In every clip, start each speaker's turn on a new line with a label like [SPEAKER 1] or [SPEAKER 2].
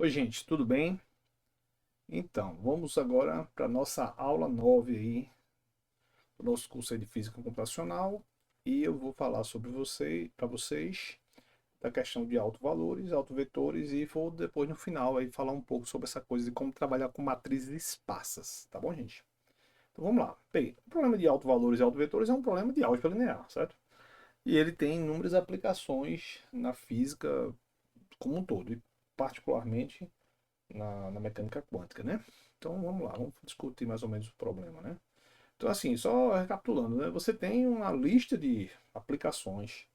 [SPEAKER 1] Oi, gente, tudo bem? Então, vamos agora para a nossa aula 9 aí, do nosso curso aí de Física Computacional, e eu vou falar para vocês, da questão de autovalores, autovetores, e vou depois no final aí falar um pouco sobre essa coisa de como trabalhar com matrizes esparsas, tá bom, gente? Então vamos lá. Bem, o problema de autovalores e autovetores é um problema de álgebra linear, certo? E ele tem inúmeras aplicações na física como um todo, e particularmente na mecânica quântica, né? Então vamos lá, vamos discutir mais ou menos o problema, né? Então assim, só recapitulando, né? Você tem uma lista de aplicações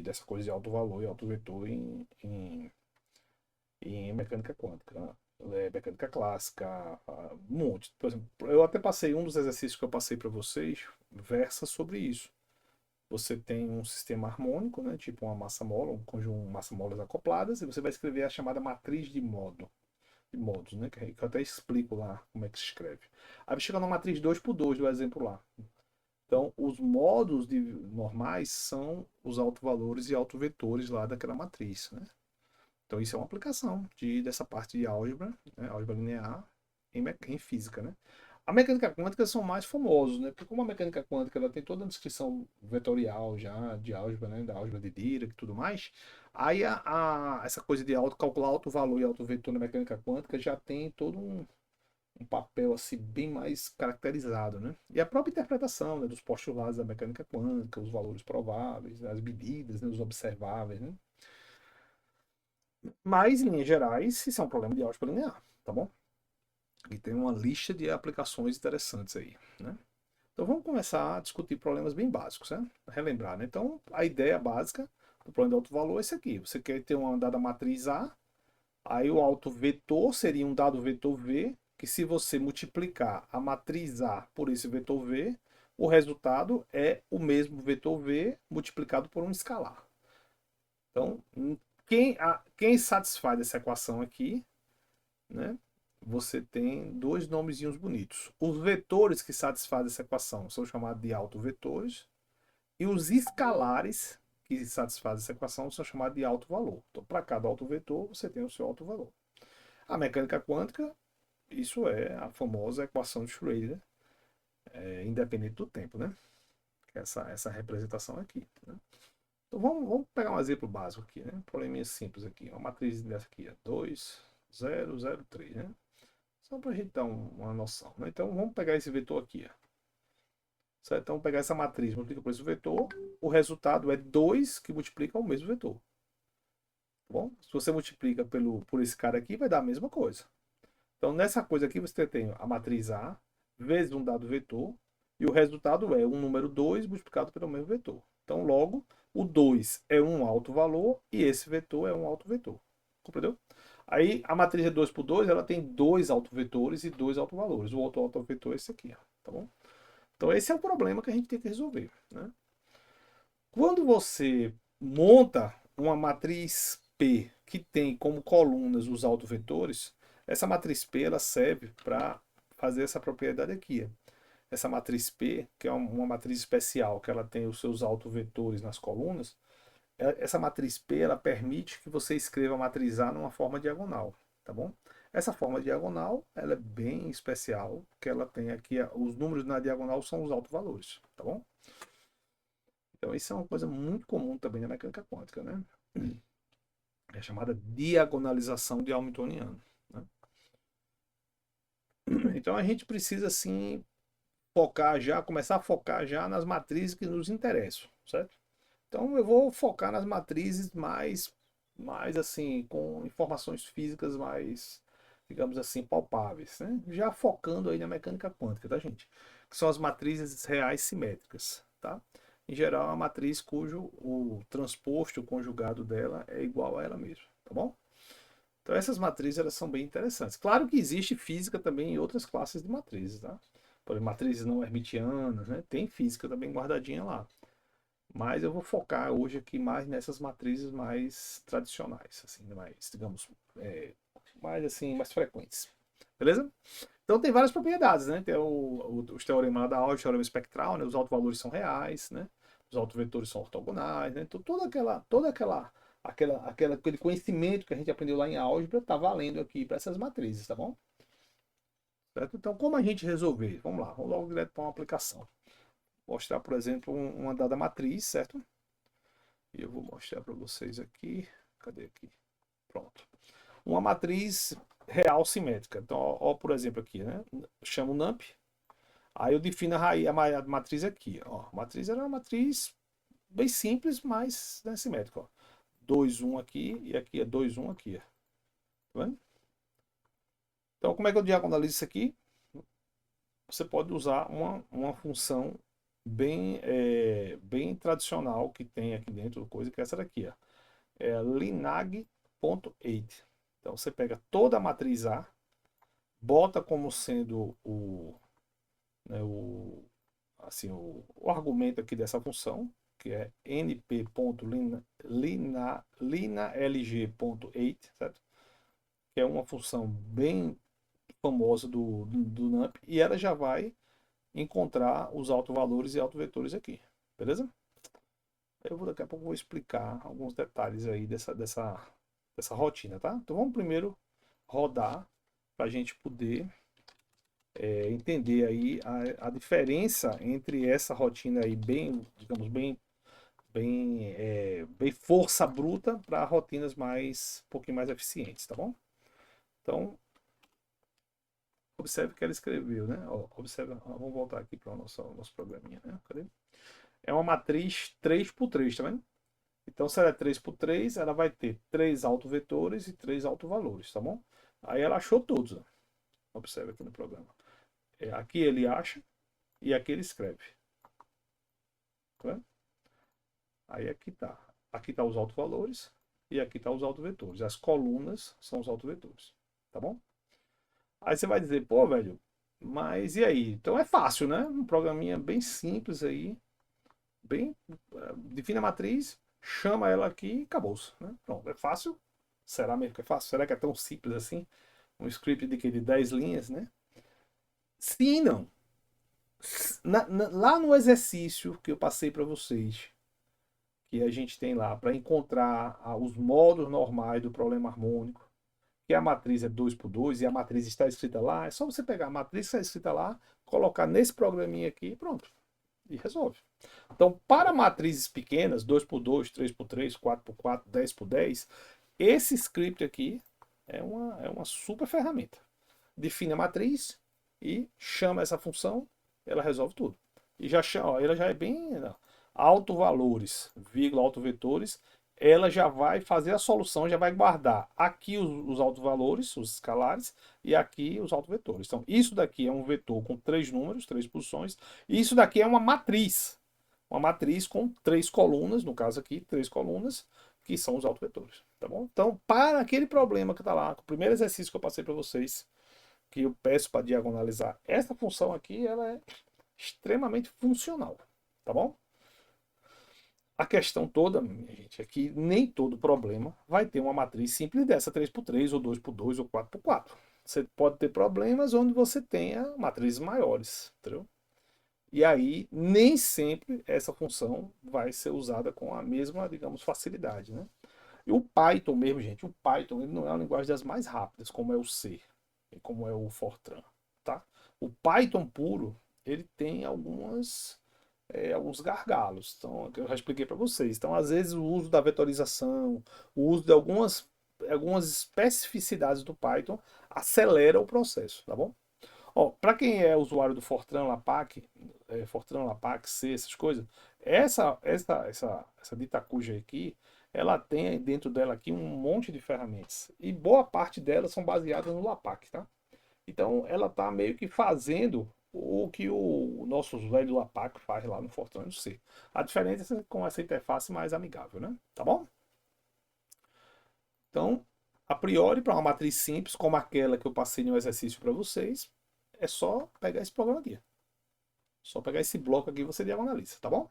[SPEAKER 1] dessa coisa de alto valor e alto vetor em mecânica quântica, né? Mecânica clássica, um monte. Por exemplo, eu até passei um dos exercícios que eu passei para vocês, versa sobre isso. Você tem um sistema harmônico, né? Tipo uma massa-mola, um conjunto de massa-molas acopladas, e você vai escrever a chamada matriz de modos, né? Que eu até explico lá como é que se escreve. Aí chega na matriz 2 por 2 do exemplo lá. Então, os modos normais são os autovalores e autovetores lá daquela matriz, né? Então, isso é uma aplicação dessa parte de álgebra, né? Álgebra linear em física, né? A mecânica quântica são mais famosos, né? Porque como a mecânica quântica ela tem toda a descrição vetorial já de álgebra, né? Da álgebra de Dirac e tudo mais, aí essa coisa de calcular alto valor e alto vetor na mecânica quântica já tem todo um papel assim bem mais caracterizado, né? E a própria interpretação, né, dos postulados da mecânica quântica, os valores prováveis, as medidas, né, os observáveis, né? Mas, em linhas gerais, isso é um problema de álgebra linear, tá bom? E tem uma lista de aplicações interessantes aí, né? Então vamos começar a discutir problemas bem básicos, né? Relembrar, né? Então a ideia básica do problema de alto valor é esse aqui. Você quer ter uma dada matriz A, aí o alto vetor seria um dado vetor V, que se você multiplicar a matriz A por esse vetor V, o resultado é o mesmo vetor V multiplicado por um escalar. Então, quem satisfaz essa equação aqui, né? Você tem dois nomezinhos bonitos. Os vetores que satisfazem essa equação são chamados de autovetores e os escalares que satisfazem essa equação são chamados de alto valor. Então, para cada autovetor, você tem o seu alto valor. A mecânica quântica, isso é a famosa equação de Schrödinger, independente do tempo, né? Essa representação aqui. Né? Então, vamos pegar um exemplo básico aqui, né? Um probleminha simples aqui. Uma matriz dessa aqui é 2, 0, 0, 3, né? Só para a gente dar uma noção. Né? Então vamos pegar esse vetor aqui. Ó. Certo? Então pegar essa matriz, multiplica por esse vetor, o resultado é 2 que multiplica o mesmo vetor. Tá bom? Se você multiplica por esse cara aqui, vai dar a mesma coisa. Então nessa coisa aqui você tem a matriz A vezes um dado vetor, e o resultado é um número 2 multiplicado pelo mesmo vetor. Então logo, o 2 é um alto valor e esse vetor é um alto vetor. Compreendeu? Aí a matriz é 2 por 2, ela tem dois autovetores e dois autovalores. O outro autovetor é esse aqui, tá bom? Então esse é o problema que a gente tem que resolver, né? Quando você monta uma matriz P que tem como colunas os autovetores, essa matriz P ela serve para fazer essa propriedade aqui. Essa matriz P, que é uma matriz especial, que ela tem os seus autovetores nas colunas, essa matriz P ela permite que você escreva a matriz A numa forma diagonal, tá bom? Essa forma diagonal ela é bem especial, porque ela tem aqui os números na diagonal são os autovalores, tá bom? Então isso é uma coisa muito comum também na mecânica quântica, né? É chamada diagonalização de Hamiltoniano. Né? Então a gente precisa assim focar já, começar a focar já nas matrizes que nos interessam, certo? Então eu vou focar nas matrizes mais assim, com informações físicas mais, digamos assim, palpáveis, né? Já focando aí na mecânica quântica, tá, gente? Que são as matrizes reais simétricas, tá? Em geral, a matriz cujo o transposto, o conjugado dela é igual a ela mesma, tá bom? Então essas matrizes elas são bem interessantes. Claro que existe física também em outras classes de matrizes, tá? Por exemplo, matrizes não hermitianas, né? Tem física também guardadinha lá. Mas eu vou focar hoje aqui mais nessas matrizes mais tradicionais, assim, mais, digamos, mais assim, mais frequentes. Beleza? Então tem várias propriedades, né? Tem os teoremas lá da álgebra, o teorema espectral, né? Os autovalores são reais, né? Os autovetores são ortogonais, né? Então toda aquela aquele conhecimento que a gente aprendeu lá em álgebra está valendo aqui para essas matrizes, tá bom? Certo? Então, como a gente resolver? Vamos lá, vamos logo direto para uma aplicação. Mostrar, por exemplo, uma dada matriz, certo? E eu vou mostrar para vocês aqui. Cadê aqui? Pronto. Uma matriz real simétrica. Então, ó, por exemplo, aqui, né? Chamo NUMP. Aí eu defino a matriz aqui. Ó. A matriz era uma matriz bem simples, mas né, simétrica. Ó. 2, 1 aqui e aqui é 2, 1 aqui. Tá vendo? Então, como é que eu diagonalizo isso aqui? Você pode usar uma função bem tradicional que tem aqui dentro, coisa que é essa daqui, ó. É linag.8. Então você pega toda a matriz A, bota como sendo né, o argumento aqui dessa função, que é np.linalg.8, certo? Que é uma função bem famosa do NumPy, e ela já vai encontrar os autovalores e autovetores aqui, beleza? Daqui a pouco vou explicar alguns detalhes aí dessa rotina, tá? Então vamos primeiro rodar para a gente poder entender aí a diferença entre essa rotina aí bem, digamos, bem força bruta para rotinas um pouquinho mais eficientes, tá bom? Então, observe o que ela escreveu, né? Ó, observe, ó, vamos voltar aqui para o nosso programinha, né? Cadê? É uma matriz 3 por 3, tá vendo? Então, se ela é 3 por 3, ela vai ter 3 autovetores e 3 autovalores, tá bom? Aí ela achou todos, ó. Observe aqui no programa. Aqui ele acha e aqui ele escreve. Tá vendo? Aí aqui tá. Aqui tá os autovalores e aqui tá os autovetores. As colunas são os autovetores, tá bom? Aí você vai dizer, pô, velho, mas e aí? Então é fácil, né? Um programinha bem simples aí, define a matriz, chama ela aqui e acabou-se, né? Pronto, é fácil? Será mesmo que é fácil? Será que é tão simples assim? Um script de 10 linhas, né? Sim e não. Lá no exercício que eu passei para vocês, que a gente tem lá para encontrar os modos normais do problema harmônico, que a matriz é 2 por 2 e a matriz está escrita lá, é só você pegar a matriz que está escrita lá, colocar nesse programinha aqui e pronto. E resolve. Então, para matrizes pequenas, 2 por 2, 3 por 3, 4 por 4, 10 por 10, esse script aqui é uma super ferramenta. Define a matriz e chama essa função, ela resolve tudo. E já chama, ó, ela já é bem autovalores, vírgula, autovetores, ela já vai fazer a solução, já vai guardar aqui os autovalores, os escalares, e aqui os autovetores. Então, isso daqui é um vetor com 3 números, 3 posições, e isso daqui é uma matriz. Uma matriz com 3 colunas, no caso aqui, 3 colunas, que são os autovetores, tá bom? Então, para aquele problema que está lá, o primeiro exercício que eu passei para vocês, que eu peço para diagonalizar, essa função aqui, ela é extremamente funcional, tá bom? A questão toda, minha gente, é que nem todo problema vai ter uma matriz simples dessa, 3 por 3 ou 2 por 2 ou 4 por 4. Você pode ter problemas onde você tenha matrizes maiores, entendeu? E aí, nem sempre essa função vai ser usada com a mesma, digamos, facilidade, né? E o Python mesmo, gente, o Python ele não é uma linguagem das mais rápidas, como é o C, e como é o Fortran, tá? O Python puro, ele tem alguns gargalos. Então, eu já expliquei para vocês. Então, às vezes, o uso da vetorização, o uso de algumas especificidades do Python acelera o processo, tá bom? Ó, para quem é usuário do Fortran, Lapack, Fortran, Lapack, C, essas coisas, essa Ditacuja aqui, ela tem dentro dela aqui um monte de ferramentas. E boa parte delas são baseadas no Lapack, tá? Então, ela está meio que fazendo o que o nosso velho Lapack faz lá no Fortran C. A diferença é com essa interface mais amigável, né? Tá bom? Então, a priori, para uma matriz simples, como aquela que eu passei no exercício para vocês, é só pegar esse programa aqui. Só pegar esse bloco aqui e você diagonaliza, tá bom?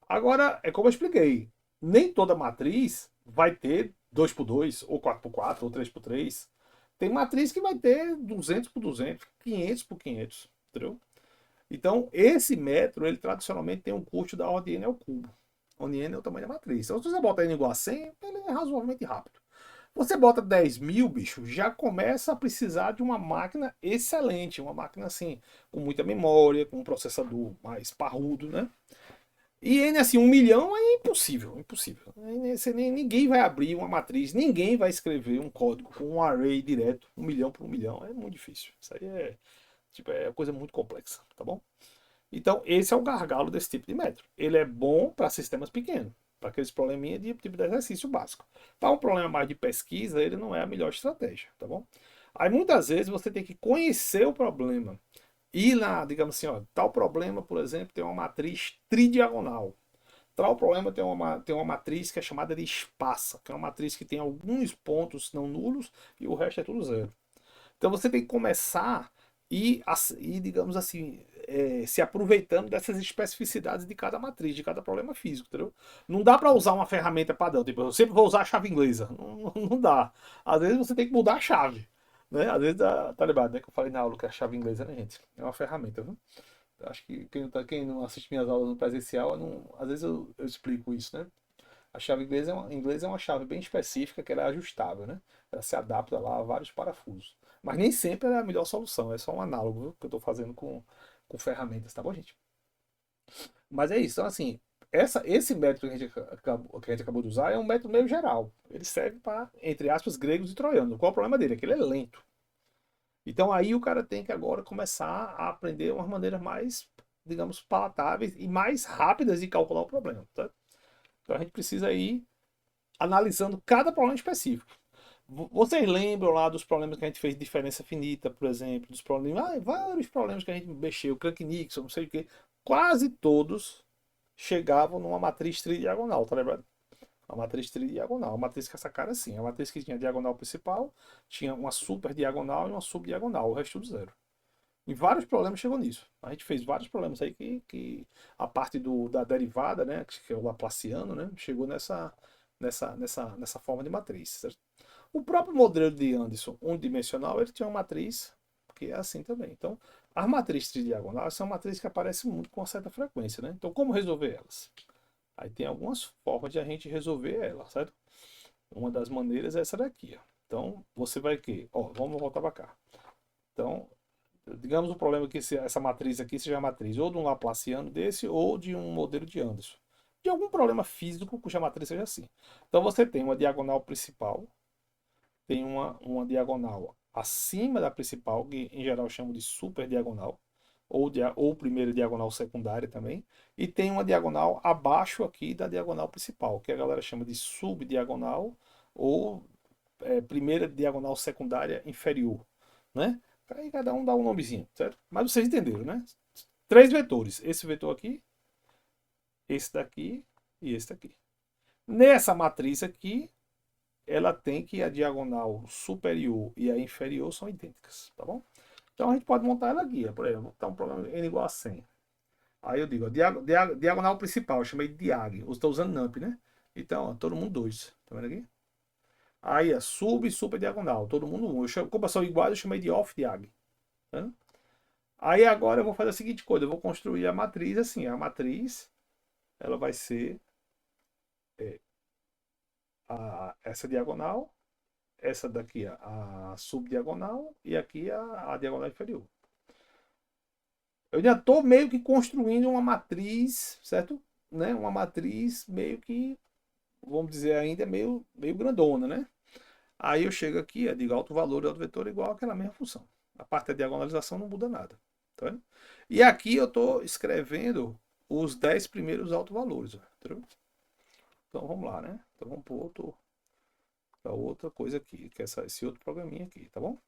[SPEAKER 1] Agora, é como eu expliquei, nem toda matriz vai ter 2 por 2 ou 4 por 4 ou 3 por 3. Tem matriz que vai ter 200 por 200, 500 por 500, entendeu? Então, esse método, ele tradicionalmente tem um custo da ordem n ao cubo. onde n é o tamanho da matriz. Então, se você bota n igual a 100, ele é razoavelmente rápido. Você bota 10.000, bicho, já começa a precisar de uma máquina excelente, uma máquina assim, com muita memória, com um processador mais parrudo, né? E N assim, 1 milhão é impossível, impossível. Ninguém vai abrir uma matriz, ninguém vai escrever um código com um array direto, 1 milhão por 1 milhão. É muito difícil. Isso aí é, tipo, é coisa muito complexa, tá bom? Então, esse é o gargalo desse tipo de método. Ele é bom para sistemas pequenos, para aqueles probleminha de tipo de exercício básico. Para um problema mais de pesquisa, ele não é a melhor estratégia, tá bom? Aí muitas vezes você tem que conhecer o problema. E lá, digamos assim, ó, tal problema, por exemplo, tem uma matriz tridiagonal. Tal problema tem uma matriz que é chamada de espaça, que é uma matriz que tem alguns pontos não nulos e o resto é tudo zero. Então você tem que começar e digamos assim, se aproveitando dessas especificidades de cada matriz, de cada problema físico, entendeu? Não dá para usar uma ferramenta padrão, tipo, eu sempre vou usar a chave inglesa. Não dá. Às vezes você tem que mudar a chave. Né? Às vezes, tá ligado, né? Que eu falei na aula que a chave inglesa, né, gente? É uma ferramenta, viu? Acho que quem não assiste minhas aulas no presencial, às vezes eu explico isso, né? A chave inglesa é uma chave bem específica que ela é ajustável, né? Ela se adapta lá a vários parafusos. Mas nem sempre é a melhor solução, é só um análogo, viu, que eu estou fazendo com ferramentas, tá bom, gente? Mas é isso, então assim, esse método que a gente acabou de usar é um método meio geral. Ele serve para, entre aspas, gregos e troianos. Qual é o problema dele? É que ele é lento. Então aí o cara tem que agora começar a aprender umas maneiras mais, digamos, palatáveis e mais rápidas de calcular o problema. Tá? Então a gente precisa ir analisando cada problema específico. Vocês lembram lá dos problemas que a gente fez de diferença finita, por exemplo, dos problemas, vários problemas que a gente mexeu, Crank-Nixon, não sei o quê. Quase todos chegavam numa matriz tridiagonal, tá lembrado? A matriz tridiagonal, a matriz com essa cara assim, a matriz que tinha a diagonal principal, tinha uma super diagonal e uma subdiagonal, o resto tudo zero. E vários problemas chegou nisso. A gente fez vários problemas aí que a parte da derivada, né, que é o Laplaciano, né, chegou nessa forma de matriz. Certo? O próprio modelo de Anderson unidimensional, ele tinha uma matriz que é assim também. Então, as matrizes tridiagonais são matrizes que aparecem muito com uma certa frequência, né? Então, como resolver elas? Aí tem algumas formas de a gente resolver elas, certo? Uma das maneiras é essa daqui, ó. Então, você vai que, ó, vamos voltar para cá. Então, digamos o problema que essa matriz aqui seja a matriz ou de um Laplaciano desse ou de um modelo de Anderson. De algum problema físico cuja matriz seja assim. Então você tem uma diagonal principal, tem uma diagonal acima da principal, que em geral chamam de super diagonal, ou primeira diagonal secundária também, e tem uma diagonal abaixo aqui da diagonal principal, que a galera chama de subdiagonal ou primeira diagonal secundária inferior, né? Aí cada um dá um nomezinho, certo? Mas vocês entenderam, né? Três vetores, esse vetor aqui, esse daqui e esse daqui. Nessa matriz aqui, ela tem que a diagonal superior e a inferior são idênticas, tá bom? Então a gente pode montar ela aqui, por exemplo, tá um problema n igual a 100. Aí eu digo, ó, diagonal principal, eu chamei de diag, eu estou usando NUMP, né? Então, ó, todo mundo 2, tá vendo aqui? Aí, a sub e super diagonal, todo mundo 1. Como são iguais, eu chamei de off diag. Tá? Aí agora eu vou fazer a seguinte coisa, eu vou construir a matriz assim, a matriz, ela vai ser essa diagonal, essa daqui a subdiagonal e aqui a diagonal inferior. Eu já estou meio que construindo uma matriz, certo? Né? Uma matriz meio que, vamos dizer ainda, meio grandona, né? Aí eu chego aqui, eu digo alto valor e alto vetor igual àquela mesma função. A parte da diagonalização não muda nada. Tá vendo? E aqui eu estou escrevendo os 10 primeiros autovalores. Entendeu? Então vamos lá, né? Então vamos para outra coisa aqui, que é esse outro programinha aqui, tá bom?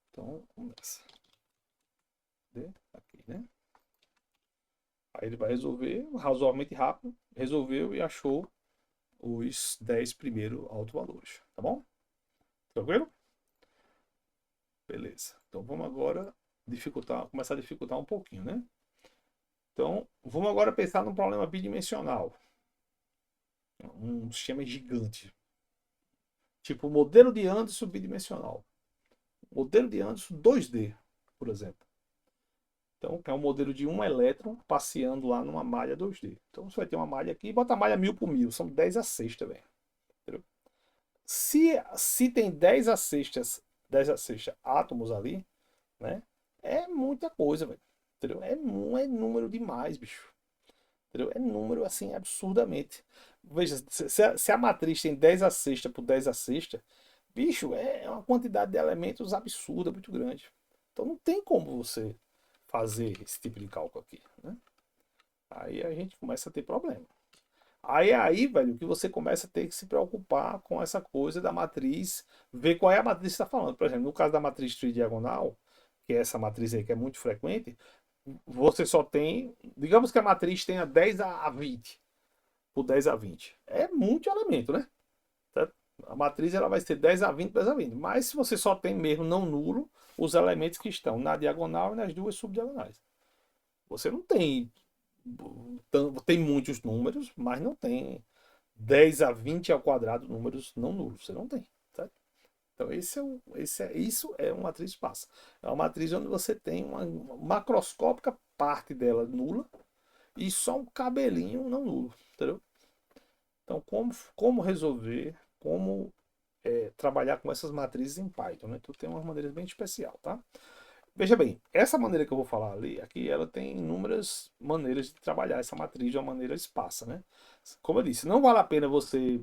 [SPEAKER 1] Então começa. Aqui, né? Aí ele vai resolver razoavelmente rápido, resolveu e achou os 10 primeiros autovalores, tá bom? Tranquilo? Beleza. Então vamos agora começar a dificultar um pouquinho, né? Então, vamos agora pensar num problema bidimensional. Um sistema gigante. Tipo o modelo de Anderson bidimensional. Modelo de Anderson 2D, por exemplo. Então, que é um modelo de um elétron passeando lá numa malha 2D. Então, você vai ter uma malha aqui, bota a malha 1000 por 1000, são 10 a sexta, velho. Entendeu? Se tem 10 a sexta átomos ali, né? É muita coisa, velho. Entendeu? É número demais, bicho. Entendeu? É número assim absurdamente. Veja, se a matriz tem 10 a sexta por 10 a sexta, bicho, é uma quantidade de elementos absurda, muito grande. Então não tem como você fazer esse tipo de cálculo aqui, né? Aí a gente começa a ter problema. Aí, velho, que você começa a ter que se preocupar com essa coisa da matriz, ver qual é a matriz que você está falando. Por exemplo, no caso da matriz tridiagonal, que é essa matriz aí que é muito frequente, você só tem, digamos que a matriz tenha 10 a 20 por 10 a 20. É muito elemento, né? Certo? A matriz ela vai ser 10 a 20, 10 a 20. Mas se você só tem mesmo não nulo, os elementos que estão na diagonal e nas duas subdiagonais. Você não tem, tem muitos números, mas não tem 10 a 20 ao quadrado números não nulos. Você não tem. Certo? Então isso é uma matriz esparsa. É uma matriz onde você tem uma macroscópica parte dela nula e só um cabelinho não nulo. Entendeu? Então, como resolver, como trabalhar com essas matrizes em Python, né? Então tem uma maneira bem especial, tá? Veja bem, essa maneira que eu vou falar ali, aqui, ela tem inúmeras maneiras de trabalhar essa matriz de uma maneira esparsa, né? Como eu disse, não vale a pena você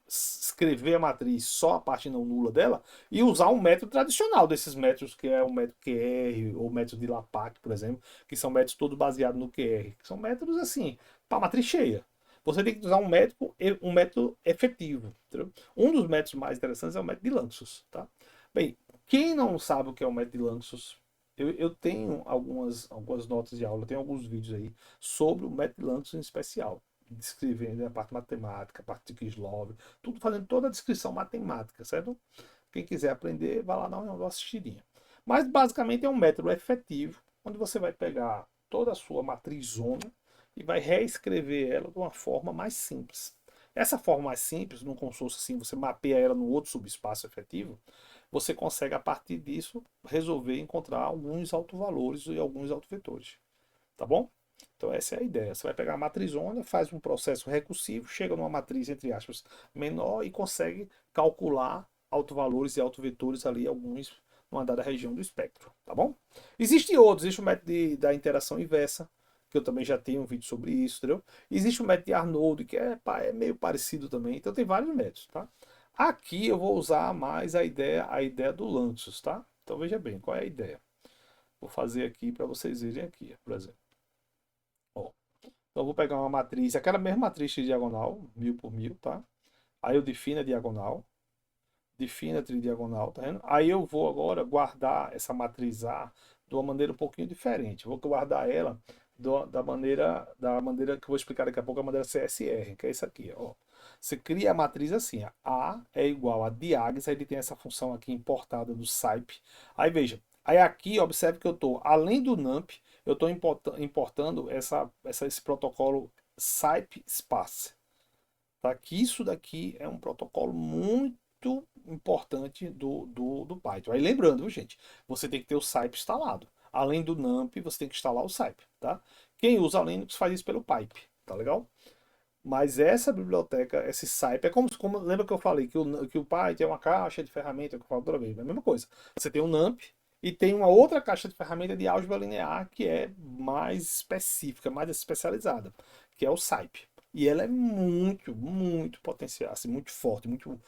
[SPEAKER 1] escrever a matriz só a parte não nula dela e usar um método tradicional desses métodos que é o método QR ou o método de Laplace, por exemplo, que são métodos todos baseados no QR, que são métodos assim, para matriz cheia. Você tem que usar um método efetivo. Entendeu? Um dos métodos mais interessantes é o método de Lanczos. Tá? Bem, quem não sabe o que é o método de Lanczos, eu tenho algumas notas de aula, tenho alguns vídeos aí sobre o método de Lanczos em especial, descrevendo a parte matemática, a parte de Kirchhoff, tudo fazendo toda a descrição matemática, certo? Quem quiser aprender, vai lá dar uma assistidinha. Mas basicamente é um método efetivo, onde você vai pegar toda a sua matrizona e vai reescrever ela de uma forma mais simples. Essa forma mais simples, num consórcio assim, você mapeia ela no outro subespaço efetivo, você consegue a partir disso resolver encontrar alguns autovalores e alguns autovetores. Tá bom? Então essa é a ideia. Você vai pegar a matrizona, faz um processo recursivo, chega numa matriz, entre aspas, menor e consegue calcular autovalores e autovetores ali, alguns numa dada região do espectro. Tá bom? Existem outros, existe o método da interação inversa, que eu também já tenho um vídeo sobre isso, entendeu? Existe o método de Arnold, que é meio parecido também. Então tem vários métodos, tá? Aqui eu vou usar mais a ideia do Lanczos, tá? Então veja bem, qual é a ideia? Vou fazer aqui para vocês verem aqui, por exemplo. Ó, então eu vou pegar uma matriz, aquela mesma matriz de diagonal, 1000 por 1000, tá? Aí eu defino a diagonal, defino a tridiagonal, tá vendo? Aí eu vou agora guardar essa matriz A de uma maneira um pouquinho diferente. Eu vou guardar ela da maneira que eu vou explicar daqui a pouco, a maneira CSR, que é isso aqui, ó. Você cria a matriz assim, ó. A é igual a diags, aí ele tem essa função aqui importada do SIPE. Aí veja, aí aqui observe que eu estou, além do NumPy, eu estou importando esse protocolo SIPE Space. Tá? Que isso daqui é um protocolo muito importante do Python. Aí lembrando, viu, gente, você tem que ter o SIPE instalado. Além do NumPy, você tem que instalar o SIPE. Tá? Quem usa Linux faz isso pelo pipe. Tá legal? Mas essa biblioteca, esse SIPE, é como lembra que eu falei que o Python é uma caixa de ferramentas que eu falo toda vez. É a mesma coisa. Você tem o NumPy e tem uma outra caixa de ferramentas de álgebra linear que é mais específica, mais especializada, que é o SIPE. E ela é muito, muito potencial, assim, muito forte, muito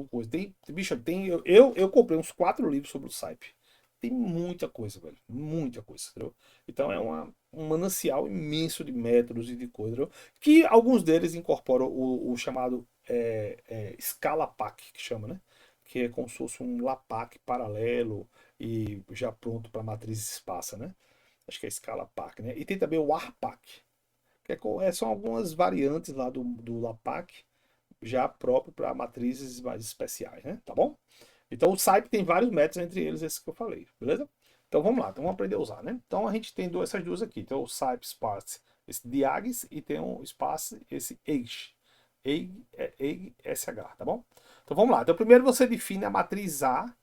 [SPEAKER 1] coisa. Bicho, eu comprei uns 4 livros sobre o SIPE. Tem muita coisa, velho. Muita coisa, entendeu? Então é um manancial imenso de métodos e de coisas, entendeu? Que alguns deles incorporam o chamado Scala Pack, que chama, né? Que é como se fosse um LAPACK paralelo e já pronto para matriz esparsa, né? Acho que é Scala Pack, né? E tem também o ARPAC, que são algumas variantes lá do LAPACK, já próprio para matrizes mais especiais, né? Tá bom? Então o SIPE tem vários métodos, entre eles esses que eu falei, beleza? Então vamos lá, então vamos aprender a usar, né? Então a gente tem essas duas aqui, então o SIPE Sparse, esse diags e tem um Sparse, esse EIG, EIG-SH, tá bom? Então vamos lá, então primeiro você define a matriz A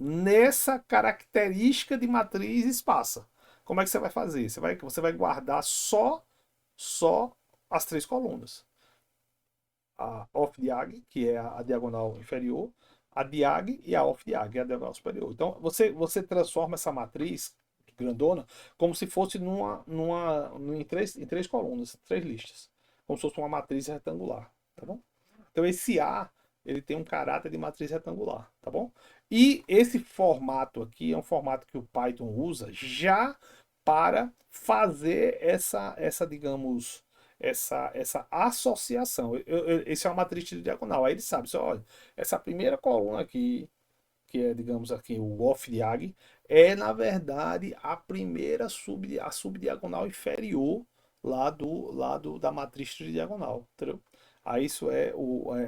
[SPEAKER 1] nessa característica de matriz esparsa. Como é que você vai fazer? Você vai guardar só as três colunas. A off-diag, que é a diagonal inferior, a diag e a off-diag, que é a diagonal superior. Então, você transforma essa matriz grandona como se fosse em três colunas, três listas. Como se fosse uma matriz retangular, tá bom? Então, esse A, ele tem um caráter de matriz retangular, tá bom? E esse formato aqui é um formato que o Python usa já para fazer digamos, essa associação. Esse é uma matriz de diagonal. Aí ele sabe, olha, essa primeira coluna aqui, que é, digamos aqui, o off-diag, é, na verdade, a primeira a subdiagonal inferior da matriz tridiagonal, entendeu? Aí isso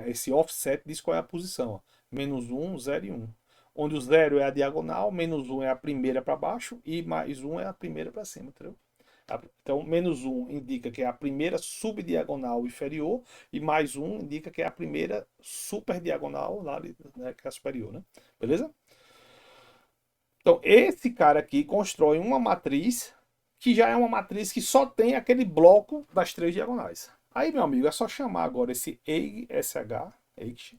[SPEAKER 1] esse offset diz qual é a posição, ó. -1, 0 e 1. Onde o 0 é a diagonal, -1 é a primeira para baixo e mais 1 é a primeira para cima, entendeu? Então, -1 indica que é a primeira subdiagonal inferior e mais 1 indica que é a primeira superdiagonal, lá, né, que é a superior, né? Beleza? Então, esse cara aqui constrói uma matriz que já é uma matriz que só tem aquele bloco das três diagonais. Aí, meu amigo, é só chamar agora esse EIGSH,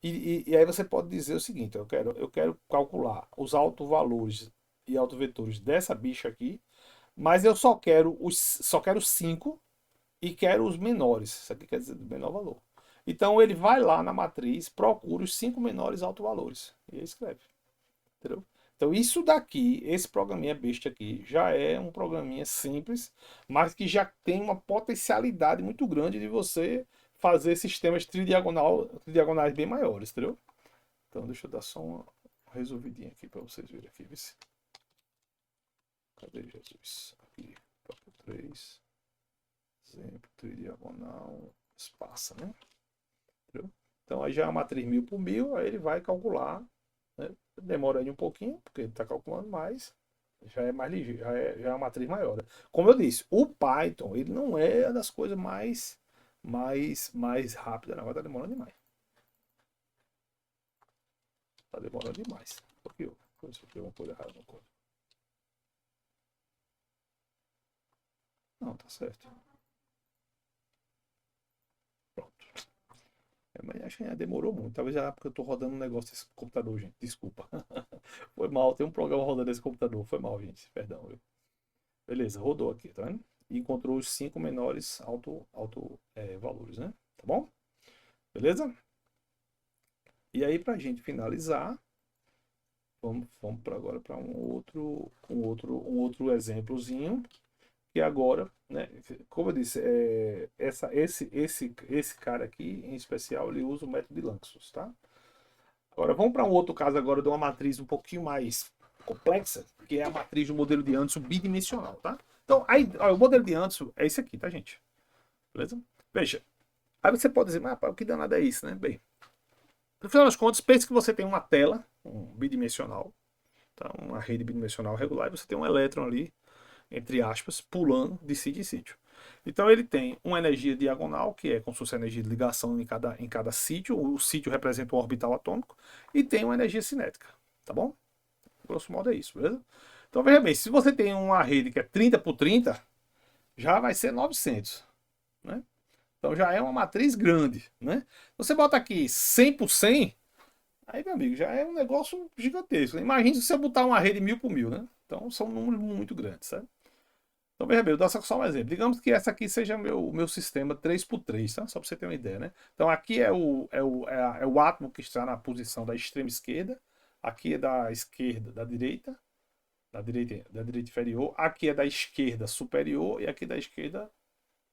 [SPEAKER 1] e aí você pode dizer o seguinte: eu quero calcular os autovalores e autovetores dessa bicha aqui, mas eu só quero 5 e quero os menores. Isso aqui quer dizer do menor valor. Então ele vai lá na matriz, procura os 5 menores autovalores e escreve. Entendeu? Então isso daqui, esse programinha besta aqui, já é um programinha simples, mas que já tem uma potencialidade muito grande de você fazer sistemas tridiagonais bem maiores, entendeu? Então deixa eu dar só uma resolvidinha aqui para vocês verem aqui. Cadê Jesus? Aqui, tópico 3. Exemplo, tridiagonal, espaça, né? Entendeu? Então aí já é a matriz 1000 por 1000, aí ele vai calcular, né? Demora aí um pouquinho, porque ele está calculando mais, já é mais ligeiro, já é uma matriz maior, né? Como eu disse, o Python, ele não é das coisas mais rápidas, não, vai estar demorando demais. Está demorando demais. Porque eu fiz uma coisa errada no código. Não, tá certo. Pronto. Mas acho que demorou muito. Talvez já porque eu tô rodando um negócio desse computador, gente. Desculpa. Foi mal, tem um programa rodando nesse computador. Foi mal, gente. Perdão. Beleza, rodou aqui, tá vendo? E encontrou os 5 menores valores, né? Tá bom? Beleza? E aí, pra gente finalizar, vamos agora para um outro exemplozinho. Que agora, né, como eu disse, esse cara aqui, em especial, ele usa o método de Lanczos, tá? Agora, vamos para um outro caso agora de uma matriz um pouquinho mais complexa, que é a matriz do modelo de Anderson bidimensional, tá? Então, aí, ó, o modelo de Anderson é esse aqui, tá, gente? Beleza? Veja, aí você pode dizer, mas o que danado é isso, né? Bem, no final das contas, pense que você tem uma tela, bidimensional, tá? Uma rede bidimensional regular, e você tem um elétron ali, entre aspas, pulando de sítio em sítio. Então ele tem uma energia diagonal, que é como se fosse a energia de ligação em cada sítio. O sítio representa um orbital atômico. E tem uma energia cinética. Tá bom? Grosso modo é isso, beleza? Então veja bem, se você tem uma rede que é 30 por 30, já vai ser 900. Né? Então já é uma matriz grande. Né? Você bota aqui 100 por 100, aí, meu amigo, já é um negócio gigantesco. Imagina se você botar uma rede 1000 por 1000, né? Então são números muito grandes, sabe? Então, veja bem, eu dou só um exemplo. Digamos que essa aqui seja o meu sistema 3x3, tá? Só para você ter uma ideia, né? Então, aqui é o átomo que está na posição da extrema esquerda. Aqui é da esquerda, da direita inferior. Aqui é da esquerda superior e aqui da esquerda,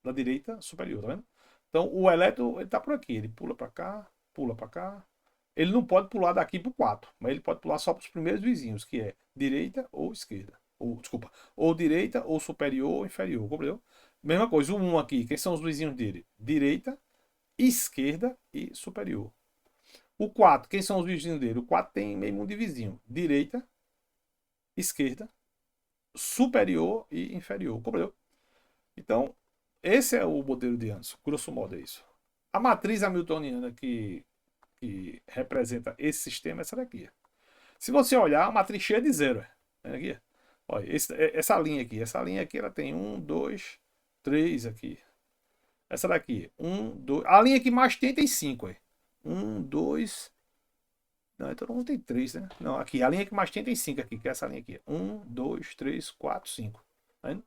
[SPEAKER 1] da direita superior, tá vendo? Então, o elétron, ele tá por aqui. Ele pula para cá, pula para cá. Ele não pode pular daqui para o 4, mas ele pode pular só para os primeiros vizinhos, que é direita ou esquerda. Ou, desculpa, ou direita, ou superior, ou inferior, compreendeu? Mesma coisa, o 1 aqui, quem são os vizinhos dele? Direita, esquerda e superior. O 4, quem são os vizinhos dele? O 4 tem meio mundo de vizinho. Direita, esquerda, superior e inferior, compreendeu? Então, esse é o modelo de Anderson, grosso modo é isso. A matriz hamiltoniana que representa esse sistema é essa daqui. Se você olhar, a matriz cheia de zero. Aqui. Olha, essa linha aqui, ela tem 1, 2, 3 aqui. Essa daqui, 1, 2. A linha que mais tem 5. 1, 2. Não, então não tem 3, né? Não, aqui, a linha que mais tem 5 aqui, que é essa linha aqui. 1, 2, 3, 4, 5. Tá vendo?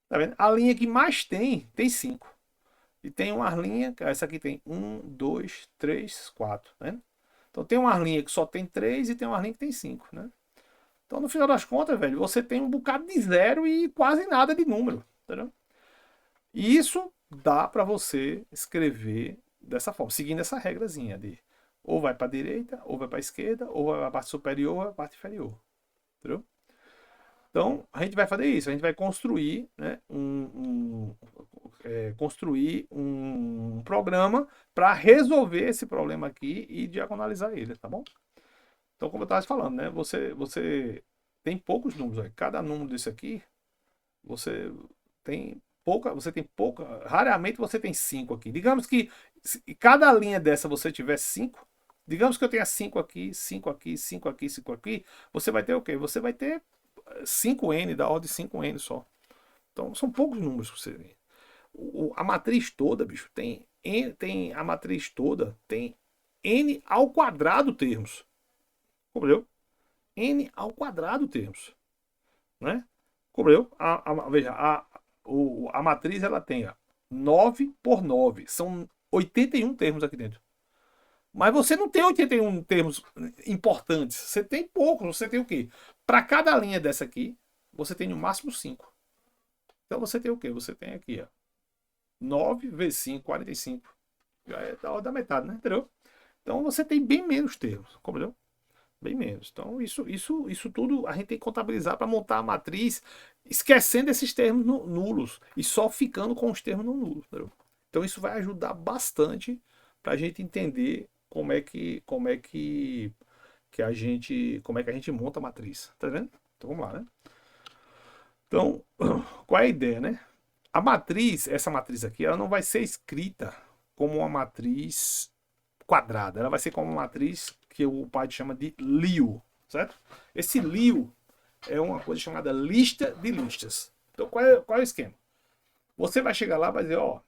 [SPEAKER 1] Tá vendo? A linha que mais tem 5. E tem uma linha, essa aqui tem 1, 2, 3, 4. Tá vendo? Então tem uma linha que só tem 3 e tem uma linha que tem 5, né? Então, no final das contas, velho, você tem um bocado de zero e quase nada de número, entendeu? E isso dá para você escrever dessa forma, seguindo essa regrazinha de ou vai para a direita, ou vai para a esquerda, ou vai para a parte superior, ou vai para a parte inferior, entendeu? Então, a gente vai fazer isso, a gente vai construir, né, construir um programa para resolver esse problema aqui e diagonalizar ele, tá bom? Então, como eu estava falando, né, você tem poucos números aí. Cada número desse aqui, você tem pouca, raramente você tem 5 aqui. Digamos que se cada linha dessa você tiver 5, digamos que eu tenha 5 aqui, 5 aqui, 5 aqui, 5 aqui, você vai ter o quê? Você vai ter 5n, da ordem 5n só. Então, são poucos números que você tem. A matriz toda, bicho, a matriz toda tem n ao quadrado termos. Compreendeu? N ao quadrado termos, né? Compreendeu? Veja, a matriz ela tem 9 por 9, são 81 termos aqui dentro. Mas você não tem 81 termos importantes, você tem poucos, você tem o quê? Para cada linha dessa aqui, você tem no máximo 5. Então você tem o quê? Você tem aqui, ó, 9 vezes 5, 45. Já é da metade, né? Entendeu? Então você tem bem menos termos, compreendeu? Bem menos. Então, isso tudo a gente tem que contabilizar para montar a matriz, esquecendo esses termos nulos e só ficando com os termos não nulos. Entendeu? Então, isso vai ajudar bastante para a gente entender como é que a gente monta a matriz. Tá vendo? Então, vamos lá, né? Então, qual é a ideia, né? A matriz, essa matriz aqui, ela não vai ser escrita como uma matriz quadrada. Ela vai ser como uma matriz que o pai chama de Lie, certo? Esse Lie é uma coisa chamada lista de listas. Então, qual é o esquema? Você vai chegar lá e vai dizer, ó,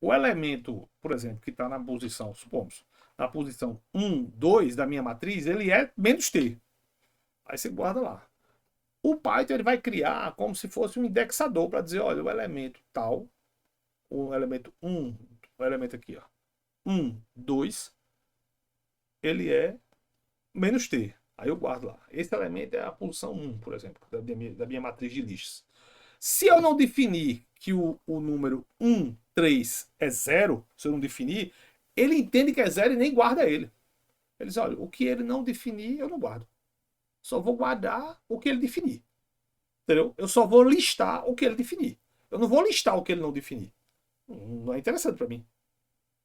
[SPEAKER 1] o elemento, por exemplo, que está na posição, supomos, na posição 1, 2 da minha matriz, ele é menos t. Aí você guarda lá. O Python ele vai criar como se fosse um indexador para dizer, olha, o elemento tal, o elemento 1, o elemento aqui, ó, 1, 2, ele é menos t. Aí eu guardo lá. Esse elemento é a posição 1, por exemplo, da minha matriz de listas. Se eu não definir que o número 1, 3 é 0, se eu não definir, ele entende que é 0 e nem guarda ele. Ele diz, olha, o que ele não definir, eu não guardo. Só vou guardar o que ele definir. Entendeu? Eu só vou listar o que ele definir. Eu não vou listar o que ele não definir. Não é interessante para mim.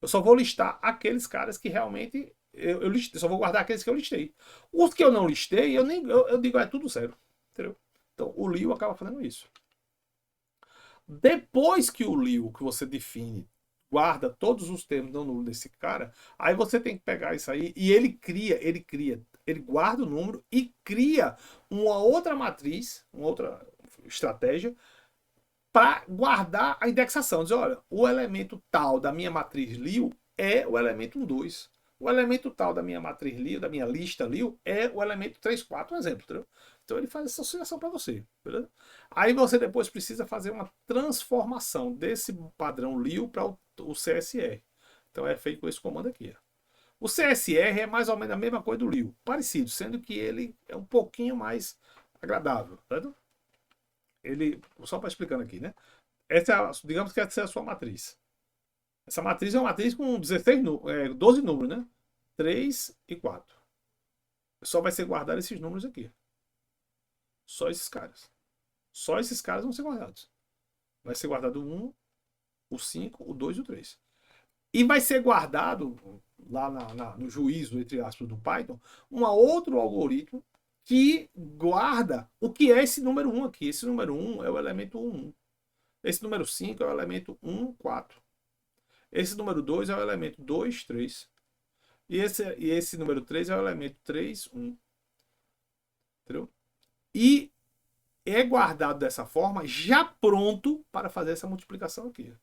[SPEAKER 1] Eu só vou listar aqueles caras que realmente eu listei. Eu só vou guardar aqueles que eu listei. Os que eu não listei, eu digo, é tudo zero. Entendeu? Então o Lio acaba fazendo isso. Depois que o Lio que você define guarda todos os termos não nulos desse cara, aí você tem que pegar isso aí e ele guarda o número e cria uma outra matriz, uma outra estratégia para guardar a indexação. Dizer, olha, o elemento tal da minha matriz Lio é o elemento 1, 2. O elemento tal da minha matriz Lio, da minha lista Lio, é o elemento 3, 4, um exemplo, entendeu? Então ele faz essa associação para você, beleza? Aí você depois precisa fazer uma transformação desse padrão Lio para o CSR. Então é feito com esse comando aqui. Ó. O CSR é mais ou menos a mesma coisa do Lio, parecido, sendo que ele é um pouquinho mais agradável, certo? Ele, só para explicando aqui, né? Digamos que essa é a sua matriz. Essa matriz é uma matriz com 12 números, né? 3 e 4. Só vai ser guardado esses números aqui. Só esses caras. Só esses caras vão ser guardados. Vai ser guardado o 1, o 5, o 2 e o 3. E vai ser guardado lá no juízo, entre aspas, do Python, um outro algoritmo que guarda o que é esse número 1 aqui. Esse número 1 é o elemento 1. Esse número 5 é o elemento 1, 4. Esse número 2 é o elemento 2, 3. E esse número 3 é o elemento 3, 1. Entendeu? E é guardado dessa forma, já pronto para fazer essa multiplicação aqui.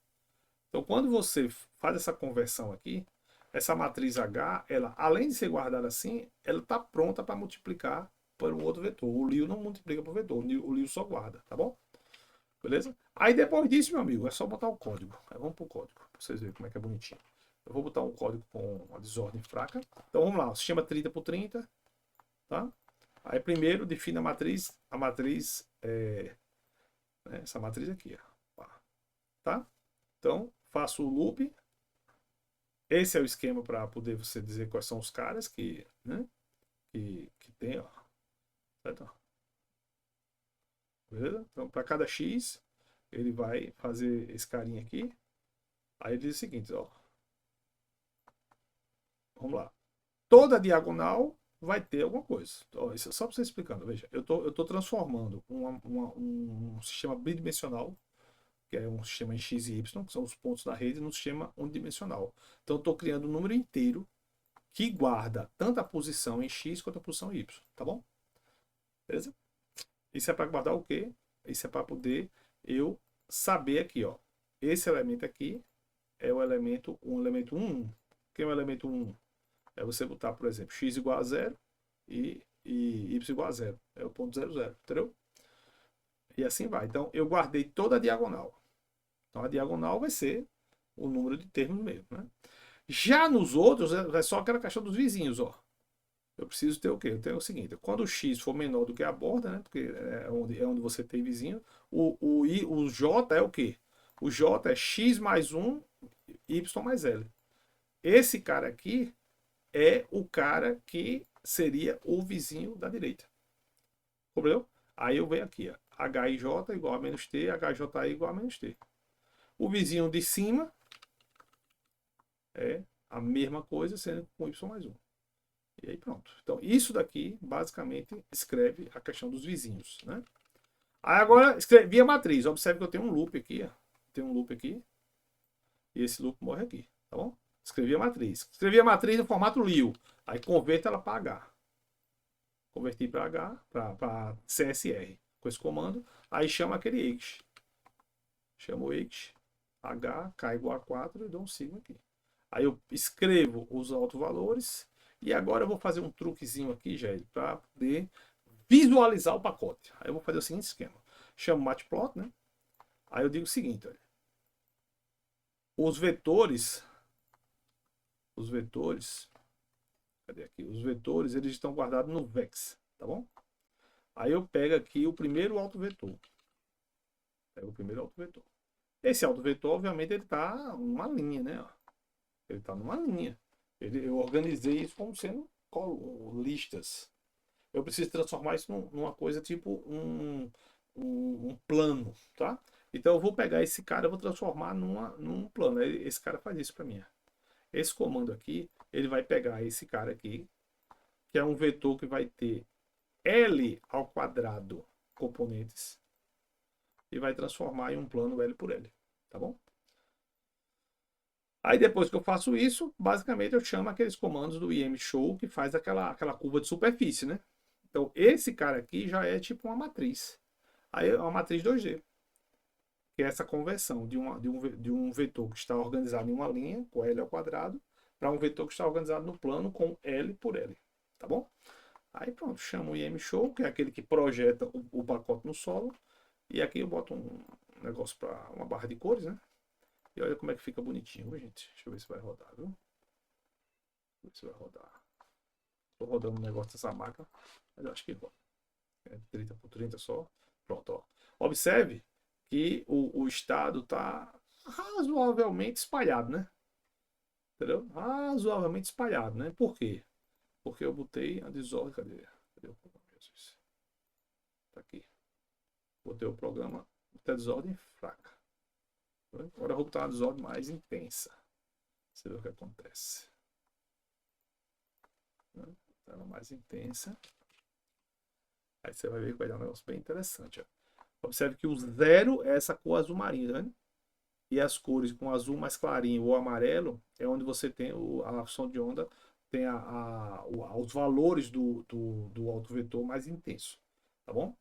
[SPEAKER 1] Então, quando você faz essa conversão aqui, essa matriz H, ela, além de ser guardada assim, ela está pronta para multiplicar por um outro vetor. O Lio não multiplica por vetor, o Lio só guarda, tá bom? Beleza? Aí depois disso, meu amigo, é só botar o código. Aí vamos pro código, para vocês verem como é que é bonitinho. Eu vou botar um código com uma desordem fraca. Então vamos lá, o sistema 30 por 30, tá? Aí primeiro define a matriz essa matriz aqui, ó, tá? Então faço o loop. Esse é o esquema para poder você dizer quais são os caras que, né, que tem, ó, certo? Beleza? Então para cada x ele vai fazer esse carinha aqui. Aí ele diz o seguinte, ó, vamos lá. Toda diagonal vai ter alguma coisa. Ó, isso é só para você explicando. Veja, eu tô transformando um sistema bidimensional, que é um sistema em x e y, que são os pontos da rede, num sistema unidimensional. Então, eu estou criando um número inteiro que guarda tanto a posição em x quanto a posição em y. Tá bom? Beleza? Isso é para guardar o quê? Isso é para poder eu saber aqui, ó. Esse elemento aqui é o elemento 1. Quem é o elemento 1? É você botar, por exemplo, x igual a 0 e y igual a 0. É o ponto 00, entendeu? E assim vai. Então, eu guardei toda a diagonal. Então, a diagonal vai ser o número de termos no meio, né? Já nos outros, é só aquela questão dos vizinhos, ó. Eu preciso ter o quê? Eu tenho o seguinte, quando o x for menor do que a borda, né? Porque é onde você tem vizinho, o j é o quê? O j é x mais 1, y mais l. Esse cara aqui é o cara que seria o vizinho da direita. Entendeu? Aí eu venho aqui, ó, hij igual a menos t, hji igual a menos t. O vizinho de cima é a mesma coisa, sendo com y mais 1. E aí pronto. Então isso daqui basicamente escreve a questão dos vizinhos, né? Aí agora escrevi a matriz. Observe que eu tenho um loop aqui, ó. Tem um loop aqui. E esse loop morre aqui, tá bom? Escrevi a matriz. Escrevi a matriz no formato Lio. Aí converto ela para H. Converti para H, para CSR. Com esse comando. Aí chama aquele eix. Chama o eix. H, K igual a 4 e dou um sigma aqui. Aí eu escrevo os autovalores. E agora eu vou fazer um truquezinho aqui, gente, para poder visualizar o pacote. Aí eu vou fazer o seguinte esquema. Chamo o matplot, né? Aí eu digo o seguinte, olha. Os vetores, cadê aqui? Os vetores, eles estão guardados no vex, tá bom? Aí eu pego aqui o primeiro autovetor. Pego o primeiro autovetor. Esse autovetor, obviamente, ele está numa linha, né? Ele está numa linha. Eu organizei isso como sendo listas. Eu preciso transformar isso numa coisa tipo um plano, tá? Então eu vou pegar esse cara, eu vou transformar num plano. Esse cara faz isso para mim. Esse comando aqui, ele vai pegar esse cara aqui, que é um vetor que vai ter L ao quadrado componentes, e vai transformar em um plano L por L, tá bom? Aí depois que eu faço isso, basicamente eu chamo aqueles comandos do imshow que faz aquela curva de superfície, né? Então esse cara aqui já é tipo uma matriz. Aí é uma matriz 2D. Que é essa conversão de um vetor que está organizado em uma linha, com L ao quadrado, para um vetor que está organizado no plano com L por L. Tá bom? Aí pronto, chamo o imshow, que é aquele que projeta o pacote no solo. E aqui eu boto um negócio para uma barra de cores, né? E olha como é que fica bonitinho, gente. Deixa eu ver se vai rodar, viu? Deixa eu ver se vai rodar. Estou rodando um negócio dessa máquina, mas eu acho que roda. É 30 por 30 só. Pronto, ó. Observe que o estado está razoavelmente espalhado, né? Entendeu? Razoavelmente espalhado, né? Por quê? Porque eu botei a desordem. Cadê o programa, Jesus? Tá aqui. Botei o programa. Botei a desordem fraca. Agora eu vou botar uma desordem mais intensa. Você vê o que acontece. Ela mais intensa. Aí você vai ver que vai dar um negócio bem interessante. Ó. Observe que o 0 é essa cor azul marinho, tá vendo? E as cores com azul mais clarinho ou amarelo é onde você tem a função de onda tem os valores do autovetor mais intenso, tá bom?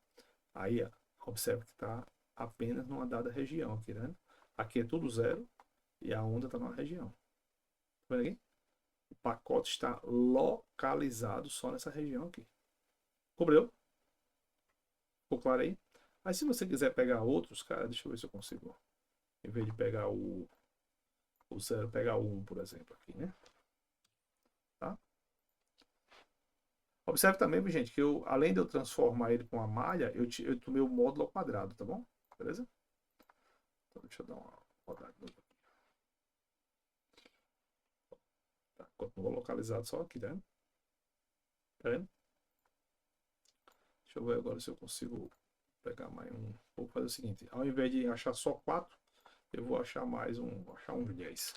[SPEAKER 1] Aí, ó, observa que está apenas numa dada região aqui, né? Aqui é tudo zero e a onda está numa região. Tá vendo aqui? O pacote está localizado só nessa região aqui. Cobriu? Ficou claro aí? Mas se você quiser pegar outros, cara, deixa eu ver se eu consigo. Em vez de pegar o 0, pegar o 1, por exemplo, aqui, né? Tá? Observe também, gente, que eu, além de eu transformar ele com uma malha, eu tomei o módulo ao quadrado, tá bom? Beleza? Então, deixa eu dar uma rodada aqui. Tá, continua localizado só aqui, tá vendo? Tá vendo? Deixa eu ver agora se eu consigo pegar mais um. Vou fazer o seguinte, ao invés de achar só 4, eu vou achar mais um, vou achar uns 10.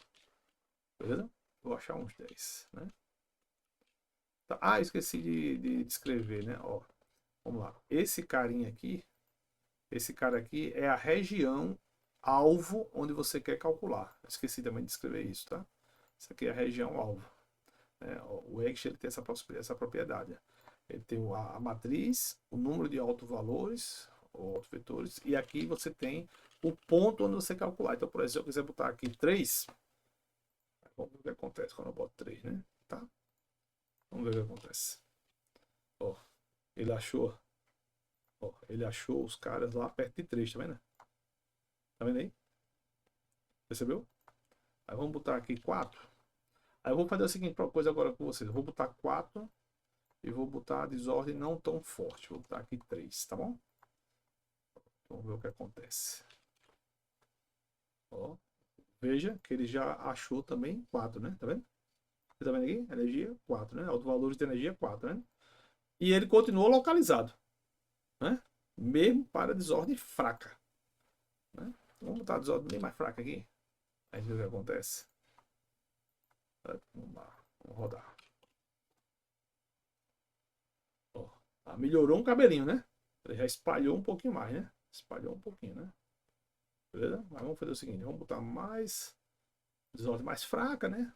[SPEAKER 1] Beleza? Vou achar uns 10, né? Tá. Ah, esqueci de descrever, né? Ó, vamos lá. Esse cara aqui é a região alvo onde você quer calcular. Esqueci também de descrever isso, tá? Isso aqui é a região alvo. O Ext ele tem essa propriedade. Ele tem a matriz, o número de autovalores, ou autovetores, e aqui você tem o ponto onde você calcular. Então, por exemplo, se eu quiser botar aqui 3, vamos ver o que acontece quando eu boto 3, né? Tá? Vamos ver o que acontece. Ó, ele achou, ó, ele achou os caras lá perto de 3, tá vendo? Tá vendo aí? Percebeu? Aí vamos botar aqui 4. Aí eu vou fazer o seguinte coisa agora com vocês. Eu vou botar 4 e vou botar a desordem não tão forte. Vou botar aqui 3, tá bom? Vamos ver o que acontece. Ó, veja que ele já achou também 4, né? Tá vendo? Você tá vendo aqui? Energia 4, né? Alto valores de energia 4, né? E ele continua localizado, né? Mesmo para desordem fraca, né? Vamos botar a desordem bem mais fraca aqui. Aí ver o que acontece. Vamos lá, vamos rodar. Ó, melhorou um cabelinho, né? Ele já espalhou um pouquinho mais, né? Espalhou um pouquinho, né? Beleza? Mas vamos fazer o seguinte, vamos botar mais desordem mais fraca, né?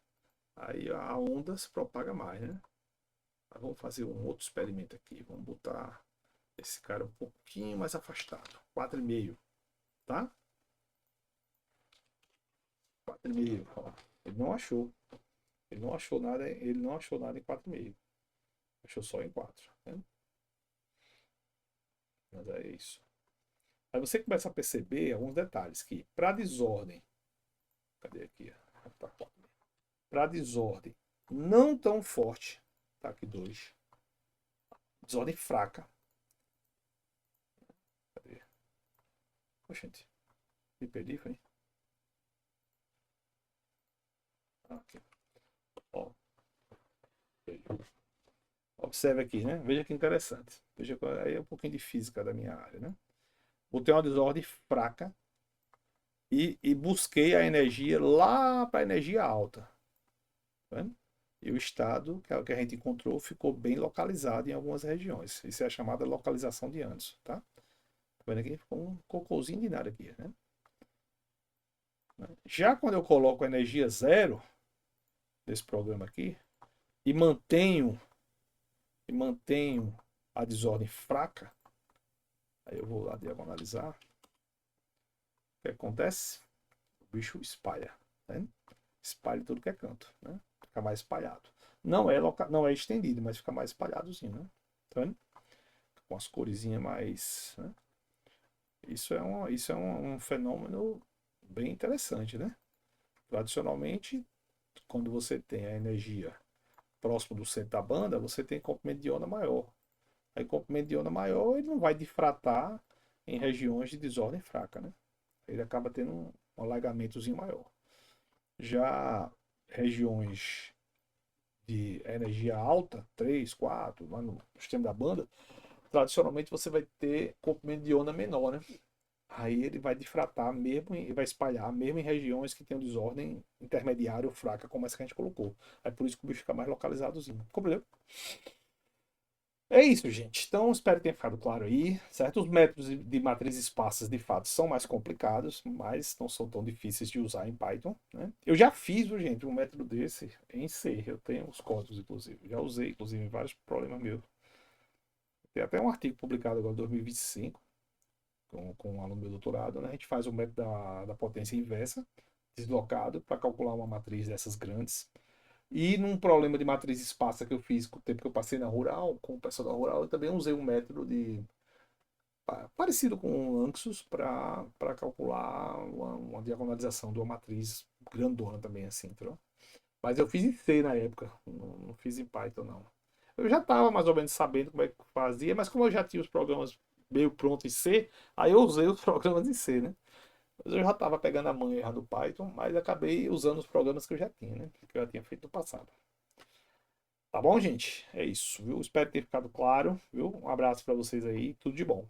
[SPEAKER 1] Aí a onda se propaga mais, né? Mas vamos fazer um outro experimento aqui. Vamos botar esse cara um pouquinho mais afastado. 4,5, tá? 4,5. Ó. Ele não achou. Ele não achou nada, ele não achou nada em 4,5. Achou só em 4. Né? Mas é isso. Aí você começa a perceber alguns detalhes que para desordem, cadê aqui? Para desordem não tão forte, tá aqui 2. Desordem fraca. Cadê? Oxente, me perdi, foi? Aqui. Ó. Observe aqui, né? Veja que interessante. Veja que aí é um pouquinho de física da minha área, né? Botei uma desordem fraca e busquei a energia lá para a energia alta. Tá vendo? E o estado, que é o que a gente encontrou, ficou bem localizado em algumas regiões. Isso é a chamada localização de Anderson, tá? Tá vendo aqui? Ficou um cocôzinho de nada aqui, né? Já quando eu coloco a energia zero desse programa aqui e mantenho a desordem fraca, aí eu vou lá diagonalizar. O que acontece? O bicho espalha, né? Espalha tudo que é canto, né? Fica mais espalhado. Não é estendido, mas fica mais espalhadozinho, né? Tá vendo? Com as coresinhas mais, né? Isso é um fenômeno bem interessante, né? Tradicionalmente, quando você tem a energia próximo do centro da banda, você tem comprimento de onda maior. Aí, comprimento de onda maior, ele não vai difratar em regiões de desordem fraca, né? Ele acaba tendo um alagamentozinho maior. Já regiões de energia alta, 3, 4, lá no sistema da banda, tradicionalmente você vai ter comprimento de onda menor, né? Aí ele vai difratar mesmo e vai espalhar mesmo em regiões que tem desordem intermediária ou fraca, como essa que a gente colocou. É por isso que o bicho fica mais localizadozinho. Compreendeu? É isso, gente. Então, espero que tenha ficado claro aí, certo? Os métodos de matrizes esparsas, de fato, são mais complicados, mas não são tão difíceis de usar em Python, né? Eu já fiz, viu, gente, um método desse em C. Eu tenho os códigos, inclusive. Já usei, inclusive, em vários problemas meus. Tem até um artigo publicado agora em 2025, com um aluno do meu doutorado, né? A gente faz o método da potência inversa, deslocado, para calcular uma matriz dessas grandes. E num problema de matriz esparsa que eu fiz com o tempo que eu passei na Rural, com o pessoal da Rural, eu também usei um método parecido com o Anxos para calcular uma diagonalização de uma matriz grandona também, assim, entendeu? Mas eu fiz em C na época, não fiz em Python, não. Eu já estava mais ou menos sabendo como é que fazia, mas como eu já tinha os programas meio prontos em C, aí eu usei os programas em C, né? Mas eu já estava pegando a manha do Python, mas acabei usando os programas que eu já tinha, né? Que eu já tinha feito no passado. Tá bom, gente? É isso, viu? Espero ter ficado claro, viu? Um abraço para vocês aí, tudo de bom.